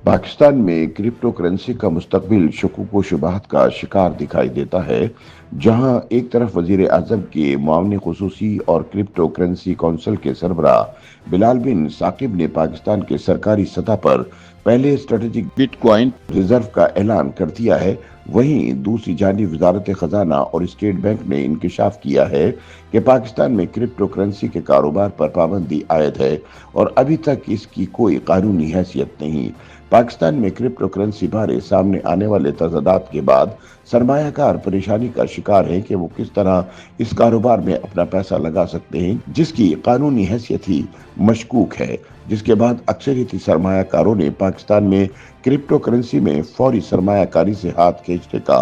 पाकिस्तान में crypto currency का मुस्तकबिल शकूक व शुबहत का शिकार दिखाई देता है, जहां एक तरफ वजीर आजम के मुआवने खुसूसी और क्रिप्टो करेंसी कौंसिल के सरबराह बिलाल बिन साकिब ने पाकिस्तान के सरकारी सतह पर पहले स्ट्रेटेजिक बिटकॉइन रिजर्व का ऐलान कर दिया है। वहीं दूसरी जानिब वजारत खजाना और स्टेट बैंक ने इंकशाफ किया है कि पाकिस्तान में क्रिप्टो करेंसी के कारोबार पर पाबंदी आयद है और अभी तक इसकी कोई कानूनी हैसियत नहीं। पाकिस्तान में क्रिप्टो करेंसी बारे सामने आने वाले तजादात के बाद सरमायाकार परेशानी का शिकार है कि वो किस तरह इस कारोबार में अपना पैसा लगा सकते हैं, जिसकी कानूनी हैसियत ही मशकूक है। जिसके बाद अक्सरियती सरमायाकारों ने पाकिस्तान में क्रिप्टो करेंसी में फौरी सरमायाकारी से हाथ खींचने का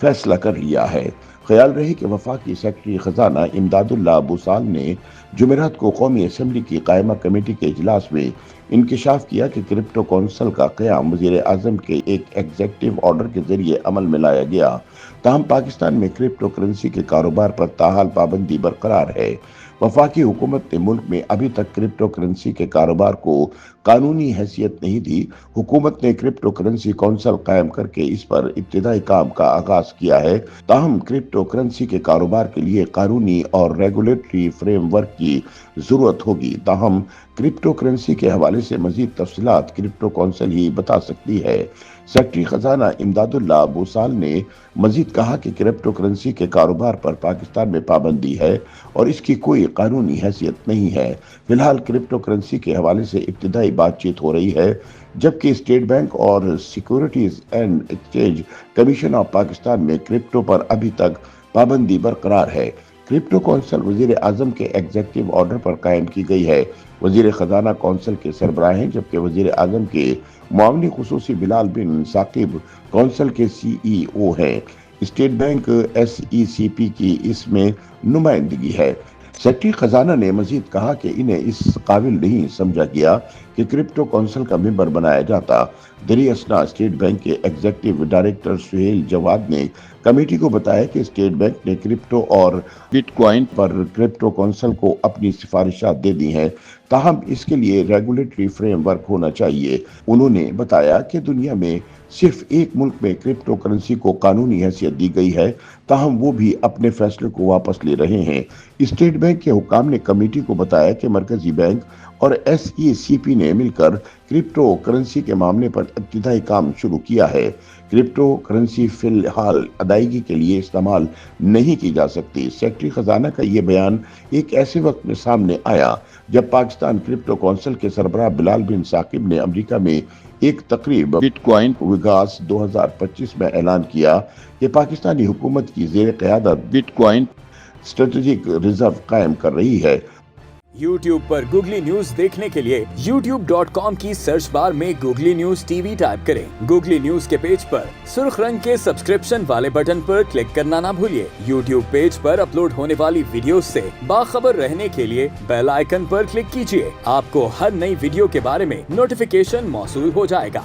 फैसला कर लिया है। ख्याल रहे कि वफाकी सेक्रेटरी खजाना इमदादुल्लाह बुसाल ने जुमेरात को कौमी असम्बली की कायमा कमेटी के इजलास में इंकशाफ किया कि क्रिप्टो कौंसिल का क़याम वज़ीर आज़म के एक एग्जीक्यूटिव ऑर्डर के जरिए अमल में लाया गया। ताहम पाकिस्तान में क्रिप्टो करेंसी के कारोबार पर ताहाल पाबंदी बरकरार है। वफाकी हुकूमत ने मुल्क में अभी तक क्रिप्टो करेंसी के कारोबार को कानूनी हैसियत नहीं दी। हुकूमत ने क्रिप्टो करेंसी कौंसिल कायम करके इस पर इब्तिदाई काम का आगाज किया है। ताहम क्रिप्टो करेंसी के कारोबार के लिए कानूनी और रेगुलेटरी फ्रेमवर्क की जरूरत होगी। ताहम क्रिप्टो करेंसी के हवाले से मजीद तफसीलात क्रिप्टो कौंसिल ही बता सकती है। सेक्रेटरी खजाना इमदादुल्लाह बुसाल ने मजीद कहा कि क्रिप्टो करेंसी के कारोबार पर पाकिस्तान में पाबंदी है और इसकी कोई कानूनी हैसियत नहीं है। फिलहाल क्रिप्टो करेंसी के हवाले से इब्तिदाई बातचीत हो रही है, जबकि स्टेट बैंक और securities and exchange commission of Pakistan में क्रिप्टो पर अभी तक पाबंदी बरकरार है। क्रिप्टो कौंसिल वजीर आजम के एग्जीक्यूटिव ऑर्डर पर कायम की गई है। वजीर खजाना कौंसिल के सरबराह हैं, जबकि वजीर आजम के मुआवनी खुसूसी बिलाल बिन साकिब कौंसिल के CEO हैं। स्टेट बैंक SECP की इसमें नुमाइंदगी है। सेक्रेटरी खजाना ने मजीद कहा कि इन्हें इस काबिल नहीं समझा गया कि क्रिप्टो कौंसिल का मेंबर बनाया जाता। दरी असना स्टेट बैंक के एग्जीक्यूटिव डायरेक्टर सुहेल जवाद ने कमेटी को बताया कि स्टेट बैंक ने क्रिप्टो और बिटकॉइन पर क्रिप्टो कौंसिल को अपनी सिफारिशात दे दी हैं, ताहम इसके लिए रेगुलेटरी फ्रेमवर्क होना चाहिए। उन्होंने बताया कि दुनिया में सिर्फ एक मुल्क में क्रिप्टो करेंसी को कानूनी हैसियत दी गई है, ताहम वो भी अपने फैसले को वापस ले रहे हैं। स्टेट बैंक के हुकाम ने कमेटी को बताया कि मरकजी बैंक और SECP ने मिलकर क्रिप्टो करेंसी के मामले पर इब्तिदाई काम शुरू किया है। क्रिप्टो करेंसी फिलहाल अदायगी के लिए इस्तेमाल नहीं की जा सकती। सेक्रेटरी खजाना का ये बयान एक ऐसे वक्त में सामने आया जब पाकिस्तान क्रिप्टो कौंसिल के सरबराह बिलाल बिन साकिब ने अमेरिका में एक तकरीब बिटकॉइन विकास 2025 में ऐलान किया कि पाकिस्तानी हुकूमत की ज़ेर क़यादत बिटकॉइन स्ट्रेटेजिक रिजर्व कायम कर रही है। YouTube पर गूगली न्यूज देखने के लिए youtube.com की सर्च बार में गूगली न्यूज TV टाइप करें। गूगली न्यूज के पेज पर सुर्ख रंग के सब्सक्रिप्शन वाले बटन पर क्लिक करना ना भूलिए। YouTube पेज पर अपलोड होने वाली वीडियोस से बाखबर रहने के लिए बेल आइकन पर क्लिक कीजिए। आपको हर नई वीडियो के बारे में नोटिफिकेशन मौसूल हो जाएगा।